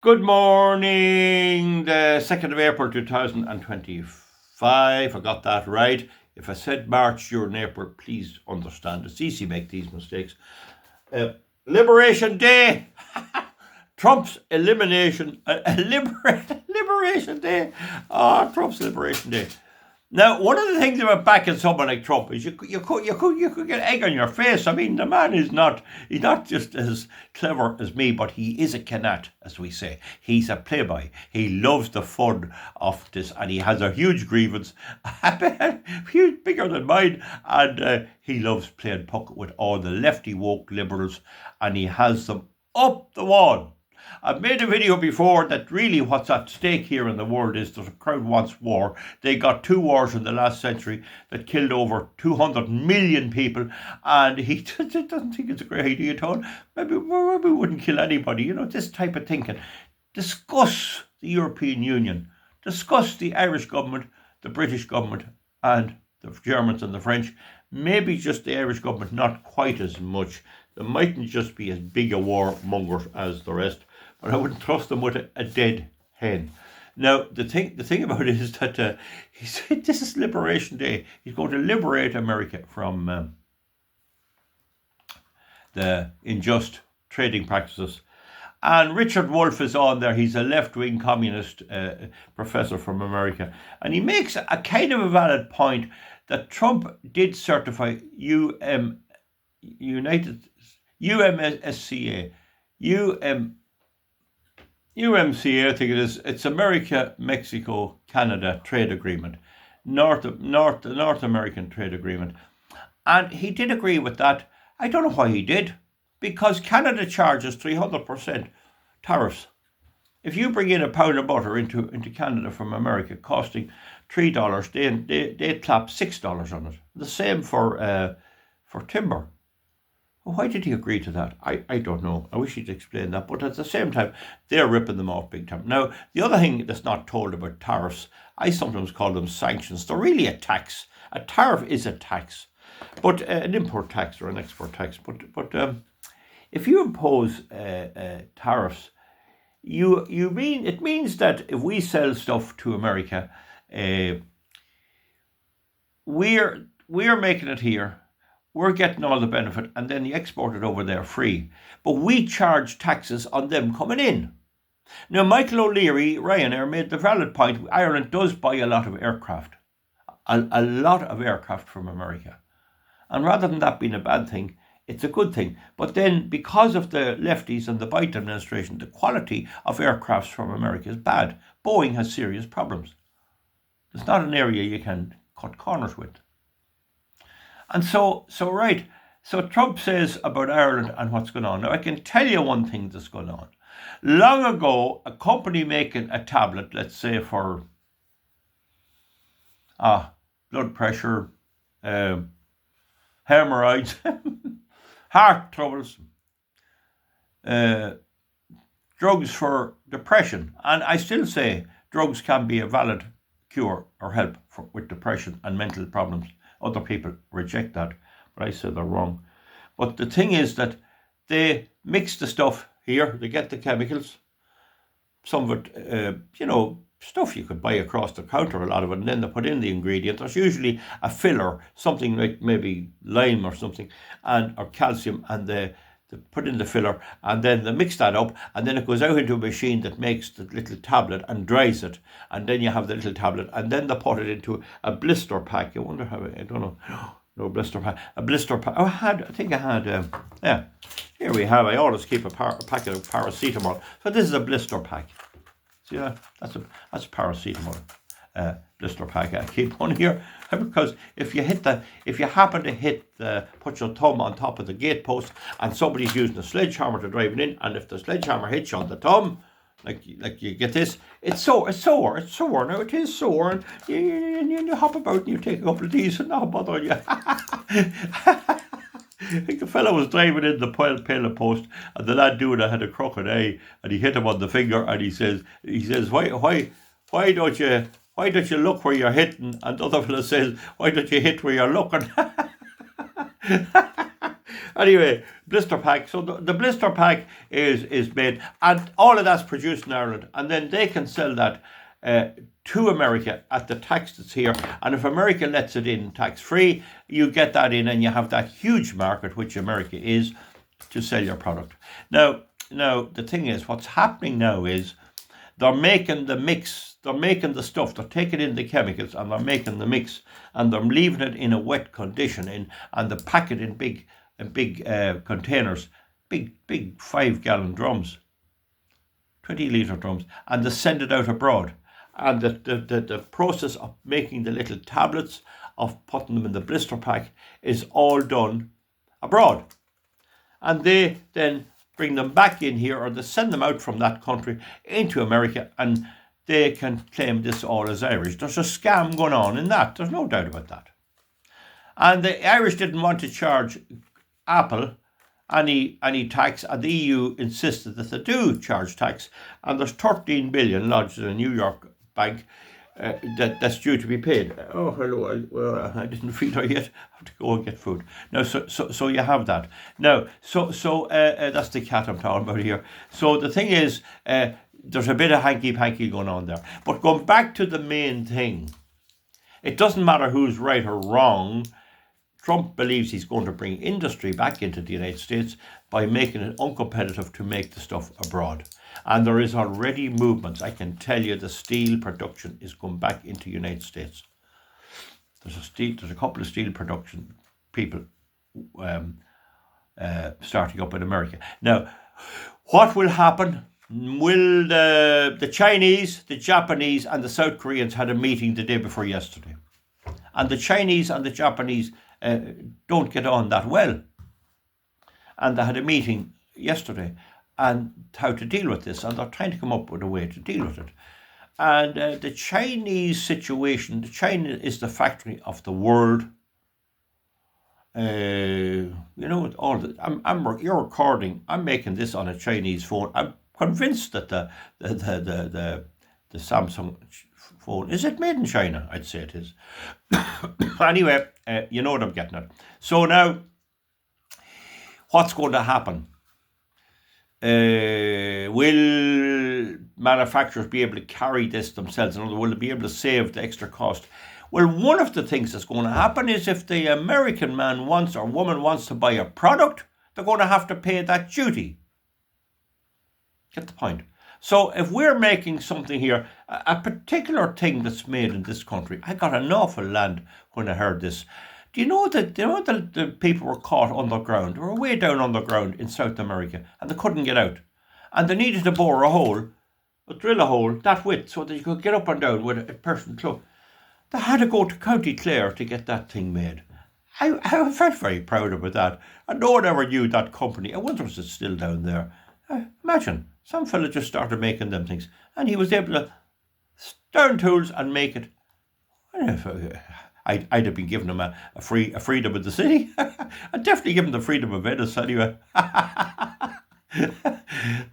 Good morning, the 2nd of April 2025. I got that right. If I said March during April, please understand it's easy to make these mistakes. Liberation Day. Trump's elimination. Liberation Day. Trump's Liberation Day. Now, one of the things about backing someone like Trump is you could get egg on your face. I mean, the man he's not just as clever as me, but he is a canat, as we say. He's a playboy. He loves the fun of this, and he has a huge grievance, huge, bigger than mine, and he loves playing puck with all the lefty woke liberals, and he has them up the wall. I've made a video before that really what's at stake here in the world is that the crowd wants war. They got 2 wars in the last century that killed over 200 million people, and he doesn't think it's a great idea at all. Maybe we wouldn't kill anybody. You know, this type of thinking. Discuss the European Union. Discuss the Irish government, the British government, and the Germans and the French. Maybe just the Irish government, not quite as much. They mightn't just be as big a warmongers as the rest. But I wouldn't trust them with a dead hen. Now, the thing about it is that he said this is Liberation Day. He's going to liberate America from the unjust trading practices. And Richard Wolff is on there. He's a left-wing communist professor from America. And he makes a kind of a valid point that Trump did certify UMCA, I think it is. It's America, Mexico, Canada trade agreement, North American trade agreement, and he did agree with that. I don't know why he did, because Canada charges 300% tariffs. If you bring in a pound of butter into Canada from America, costing $3, they clap $6 on it. The same for timber. Why did he agree to that? I don't know. I wish he'd explain that. But at the same time, they're ripping them off big time. Now, the other thing that's not told about tariffs, I sometimes call them sanctions. They're really a tax. A tariff is a tax, but an import tax or an export tax. But if you impose tariffs, it means that if we sell stuff to America, we're making it here. We're getting all the benefit, and then you export it over there free. But we charge taxes on them coming in. Now, Michael O'Leary, Ryanair, made the valid point. Ireland does buy a lot of aircraft. A lot of aircraft from America. And rather than that being a bad thing, it's a good thing. But then, because of the lefties and the Biden administration, the quality of aircrafts from America is bad. Boeing has serious problems. It's not an area you can cut corners with. And so Trump says about Ireland and what's going on. Now, I can tell you one thing that's going on. Long ago, a company making a tablet, let's say for blood pressure, hemorrhoids, heart troubles, drugs for depression. And I still say drugs can be a valid cure or help with depression and mental problems. Other people reject that, but I say they're wrong. But the thing is that they mix the stuff here, they get the chemicals, some of it, stuff you could buy across the counter, a lot of it, and then they put in the ingredient. There's usually a filler, something like maybe lime or something, or calcium, and they put in the filler, and then they mix that up, and then it goes out into a machine that makes the little tablet and dries it, and then you have the little tablet, and then they put it into a blister pack. I wonder how, I don't know, no blister pack, a blister pack. Here we have, I always keep a packet of paracetamol. So this is a blister pack. See that? That's a paracetamol blister pack. I keep one here because if you happen to put your thumb on top of the gate post and somebody's using a sledgehammer to drive it in, and if the sledgehammer hits you on the thumb, like you get this, it's sore. Now it is sore, and you hop about and you take a couple of these and not bother you. I think the fellow was driving in the pillar post, and the lad doing it had a crooked eye, and he hit him on the finger, and he says, why don't you look where you're hitting? And the other fellow says, why don't you hit where you're looking? Anyway, blister pack. So the blister pack is made, and all of that's produced in Ireland, and then they can sell that to America at the tax that's here. And if America lets it in tax-free, you get that in, and you have that huge market, which America is, to sell your product. Now, the thing is, what's happening now is they're making the mix, they're making the stuff, they're taking in the chemicals, and they're making the mix, and they're leaving it in a wet condition, and they pack it in big containers, big 5-gallon drums, 20-litre drums, and they send it out abroad. And the process of making the little tablets, of putting them in the blister pack, is all done abroad. And they then bring them back in here, or they send them out from that country into America, and they can claim this all as Irish. There's a scam going on in that. There's no doubt about that. And the Irish didn't want to charge Apple any tax, and the EU insisted that they do charge tax, and there's 13 billion lodged in a New York bank that's due to be paid. Oh, hello. I didn't feed her yet. I have to go and get food. Now, so you have that. Now, so that's the cat I'm talking about here. So the thing is, there's a bit of hanky-panky going on there. But going back to the main thing, it doesn't matter who's right or wrong. Trump believes he's going to bring industry back into the United States by making it uncompetitive to make the stuff abroad. And there is already movements. I can tell you the steel production is going back into the United States. There's a couple of steel production people starting up in America. Now, what will happen? Will the Chinese, the Japanese, and the South Koreans had a meeting the day before yesterday. And the Chinese and the Japanese don't get on that well. And they had a meeting yesterday and how to deal with this. And they're trying to come up with a way to deal with it. And the Chinese situation, China is the factory of the world. All you're recording, I'm making this on a Chinese phone. I'm convinced that the Samsung phone, is it made in China? I'd say it is. Anyway, you know what I'm getting at. So now, what's going to happen? Will manufacturers be able to carry this themselves? In other words, will they be able to save the extra cost? Well, one of the things that's going to happen is if the American man wants or woman wants to buy a product, they're going to have to pay that duty. Get the point? So if we're making something here, a particular thing that's made in this country, I got an awful land when I heard this. Do you know that the people were caught underground? They were way down underground in South America, and they couldn't get out. And they needed to bore a hole, drill a hole that width so that you could get up and down with a person close. They had to go to County Clare to get that thing made. I felt very proud about that. And no one ever knew that company. I wonder if it's still down there. Imagine, some fella just started making them things, and he was able to stern tools and make it. I'd have been giving him a freedom of the city. I'd definitely give him the freedom of Venice anyway.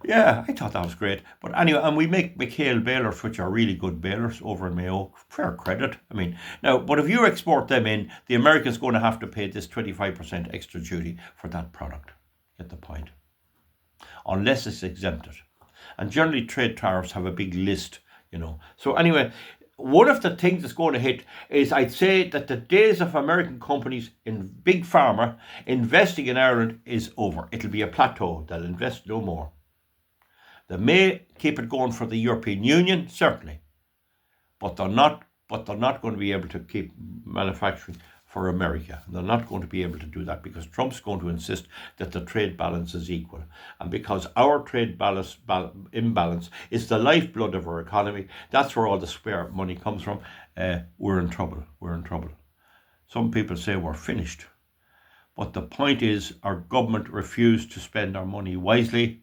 Yeah, I thought that was great. But anyway, and we make McHale balers, which are really good balers over in Mayo. Fair credit. I mean, now, but if you export them in, the American's going to have to pay this 25% extra duty for that product. Get the point? Unless it's exempted. And generally trade tariffs have a big list, So anyway, one of the things that's going to hit is, I'd say that the days of American companies in big pharma investing in Ireland is over. It'll be a plateau. They'll invest no more. They may keep it going for the European Union, certainly, but they're not going to be able to keep manufacturing for America. They're not going to be able to do that because Trump's going to insist that the trade balance is equal. And because our trade imbalance is the lifeblood of our economy, that's where all the spare money comes from, we're in trouble. We're in trouble. Some people say we're finished. But the point is, our government refused to spend our money wisely,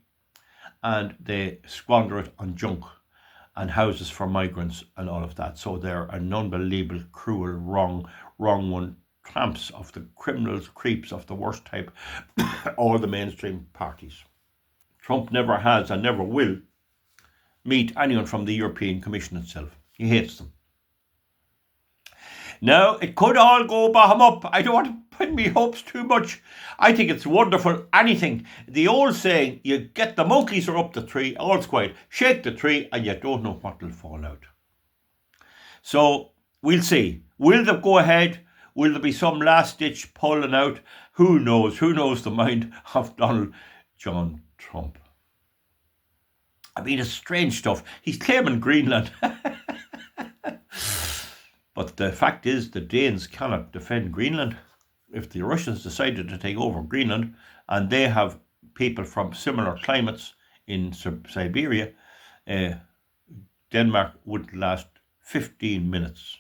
and they squander it on junk and houses for migrants and all of that. So they're an unbelievable, cruel, wrong one, tramps of the criminals, creeps of the worst type, all the mainstream parties. Trump never has and never will meet anyone from the European Commission itself. He hates them. Now, it could all go bottom up. I don't want to pin me hopes too much. I think it's wonderful. Anything. The old saying, you get the monkeys are up the tree, all's quiet. Shake the tree and you don't know what will fall out. So, we'll see. Will they go ahead? Will there be some last-ditch pulling out? Who knows? Who knows the mind of Donald John Trump? I mean, it's strange stuff. He's claiming Greenland. But the fact is, the Danes cannot defend Greenland. If the Russians decided to take over Greenland, and they have people from similar climates in Siberia, Denmark would last 15 minutes.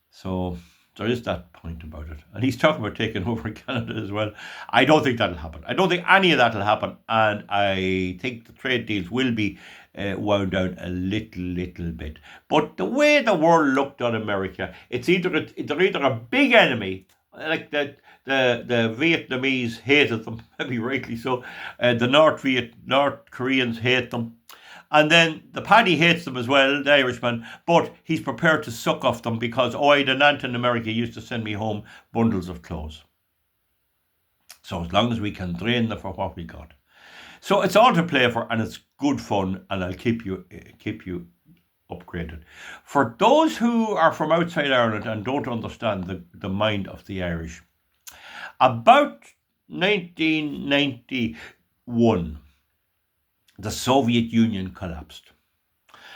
So there is that point about it. And he's talking about taking over Canada as well. I don't think that'll happen. I don't think any of that will happen. And I think the trade deals will be wound down a little bit. But the way the world looked on America, they're either a big enemy, like the Vietnamese hated them, maybe rightly so. The North Koreans hate them. And then the Paddy hates them as well, the Irishman, but he's prepared to suck off them because I had an aunt in America used to send me home bundles of clothes. So as long as we can drain them for what we got. So it's all to play for, and it's good fun, and I'll keep you upgraded. For those who are from outside Ireland and don't understand the mind of the Irish, about 1991, the Soviet Union collapsed.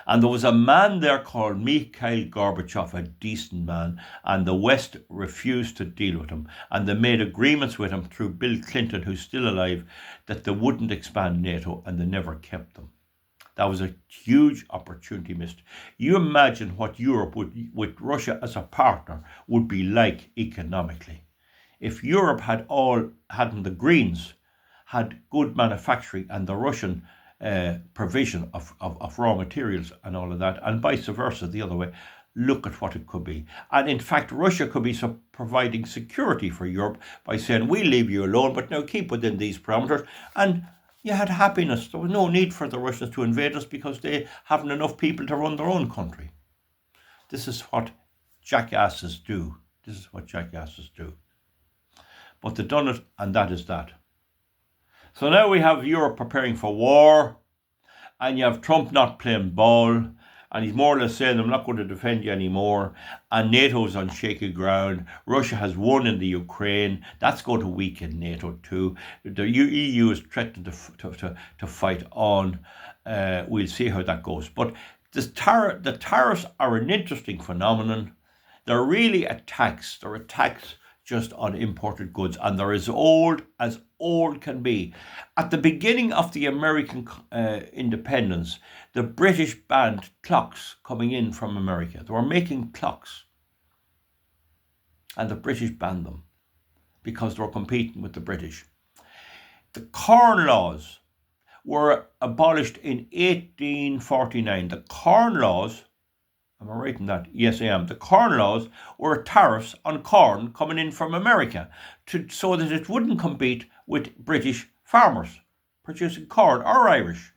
And there was a man there called Mikhail Gorbachev, a decent man, and the West refused to deal with him. And they made agreements with him through Bill Clinton, who's still alive, that they wouldn't expand NATO, and they never kept them. That was a huge opportunity missed. You imagine what Europe would, with Russia as a partner, would be like economically. If Europe hadn't the Greens, had good manufacturing, and the Russian provision of raw materials and all of that, and vice versa the other way, look at what it could be. And in fact, Russia could be providing security for Europe by saying, we'll leave you alone, but now keep within these parameters. And you had happiness. There was no need for the Russians to invade us because they haven't enough people to run their own country. This is what jackasses do. But they've done it, and that is that. So now we have Europe preparing for war, and you have Trump not playing ball, and he's more or less saying, I'm not going to defend you anymore, and NATO's on shaky ground. Russia has won in the Ukraine. That's going to weaken NATO too. The EU is threatening to fight on. We'll see how that goes. But the tariffs are an interesting phenomenon. They're really a tax. They're a tax just on imported goods, and they're as old can be. At the beginning of the American independence, the British banned clocks coming in from America. They were making clocks, and the British banned them because they were competing with the British. The Corn Laws were abolished in 1849. The Corn Laws, am I right in that? Yes, I am. The Corn Laws were tariffs on corn coming in from America so that it wouldn't compete with British farmers producing corn or Irish.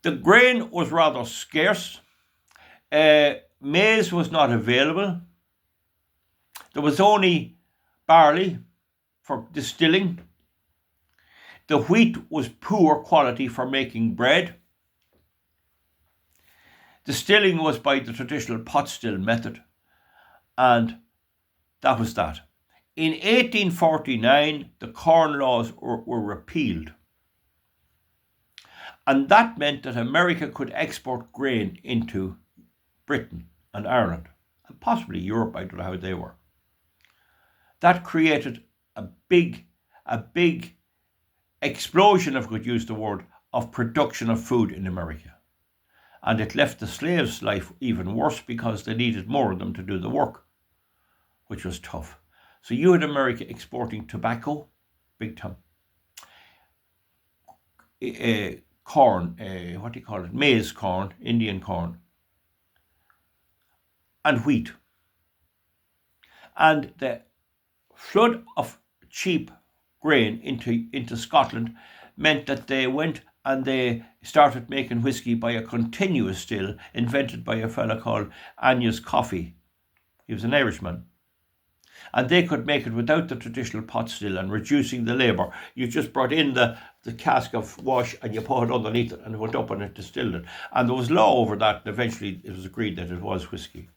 The grain was rather scarce. Maize was not available. There was only barley for distilling. The wheat was poor quality for making bread. Distilling was by the traditional pot still method, and that was that. In 1849, the Corn Laws were repealed, and that meant that America could export grain into Britain and Ireland, and possibly Europe. I don't know how they were. That created a big explosion, if I could use the word, of production of food in America. And it left the slaves' life even worse because they needed more of them to do the work, which was tough. So you had America exporting tobacco, big time. Corn, what do you call it? Maize corn, Indian corn, and wheat. And the flood of cheap grain into Scotland meant that they went and they started making whiskey by a continuous still invented by a fella called Agnes Coffey. He was an Irishman. And they could make it without the traditional pot still and reducing the labour. You just brought in the cask of wash and you put it underneath it and it went up and it distilled it. And there was law over that, and eventually it was agreed that it was whiskey,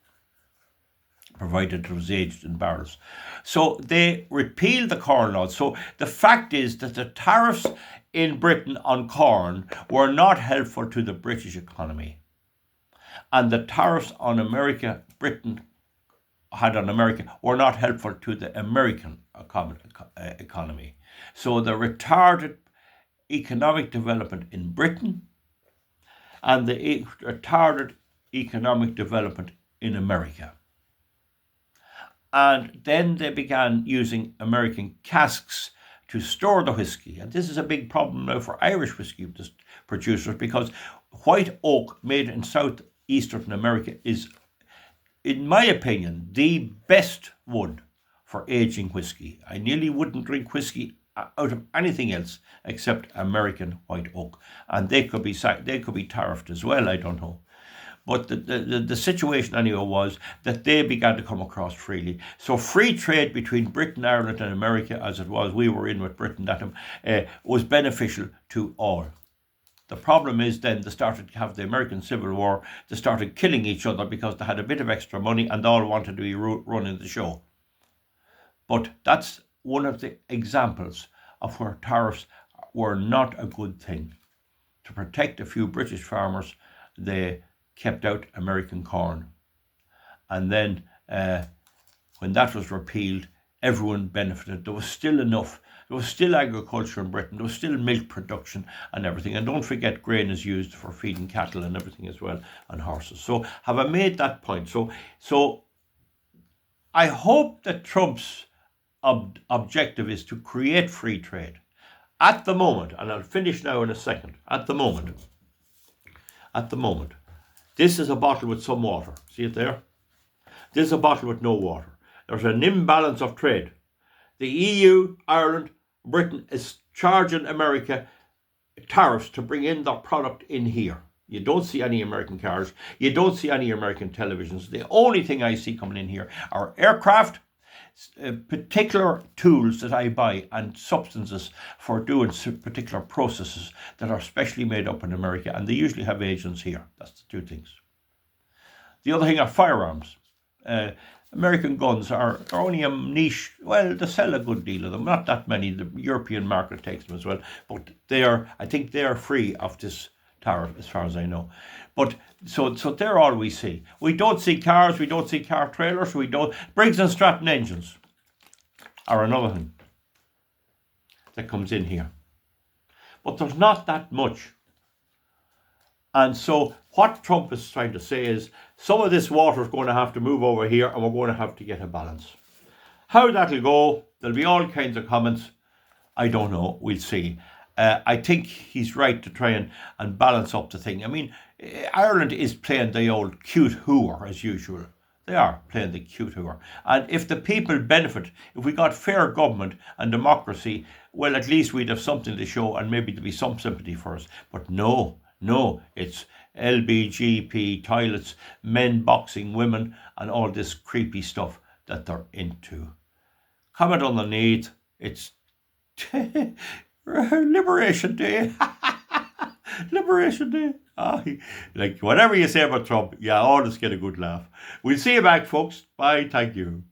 provided it was aged in barrels. So they repealed the corn laws. So the fact is that the tariffs in Britain on corn were not helpful to the British economy. And the tariffs on Britain had on America were not helpful to the American economy. So the retarded economic development in Britain and the retarded economic development in America. And then they began using American casks to store the whiskey. And this is a big problem now for Irish whiskey producers, because white oak made in southeastern America is, in my opinion, the best wood for aging whiskey. I nearly wouldn't drink whiskey out of anything else except American white oak. And they could be tariffed as well, I don't know. But the situation anyway was that they began to come across freely. So free trade between Britain, Ireland and America, as it was, we were in with Britain that time, was beneficial to all. The problem is then they started to have the American Civil War. They started killing each other because they had a bit of extra money and they all wanted to be running the show. But that's one of the examples of where tariffs were not a good thing. To protect a few British farmers, they kept out American corn. And then when that was repealed, everyone benefited. There was still enough. There was still agriculture in Britain. There was still milk production and everything. And don't forget, grain is used for feeding cattle and everything as well, and horses. So have I made that point? So I hope that Trump's objective is to create free trade. At the moment, and I'll finish now in a second, at the moment, this is a bottle with some water. See it there? This is a bottle with no water. There's an imbalance of trade. The EU, Ireland, Britain is charging America tariffs to bring in their product in here. You don't see any American cars. You don't see any American televisions. The only thing I see coming in here are aircraft, particular tools that I buy, and substances for doing particular processes that are specially made up in America, and they usually have agents here. That's the two things. The other thing are firearms. American guns are only a niche. Well, they sell a good deal of them, not that many. The European market takes them as well, but I think they are free of this tariff as far as I know. But so they're all we see. We don't see cars, we don't see car trailers, Briggs and Stratton engines are another thing that comes in here. But there's not that much. And so what Trump is trying to say is some of this water is going to have to move over here and we're going to have to get a balance. How that'll go, there'll be all kinds of comments. I don't know, we'll see. I think he's right to try and balance up the thing. I mean, Ireland is playing the old cute hooer as usual. They are playing the cute hooer. And if the people benefit, if we got fair government and democracy, well, at least we'd have something to show and maybe there'd be some sympathy for us. But no, it's LBGP, toilets, men boxing women, and all this creepy stuff that they're into. Comment underneath. It's Liberation Day. Liberation Day. Like whatever you say about Trump, you always get a good laugh. We'll see you back, folks. Bye. Thank you.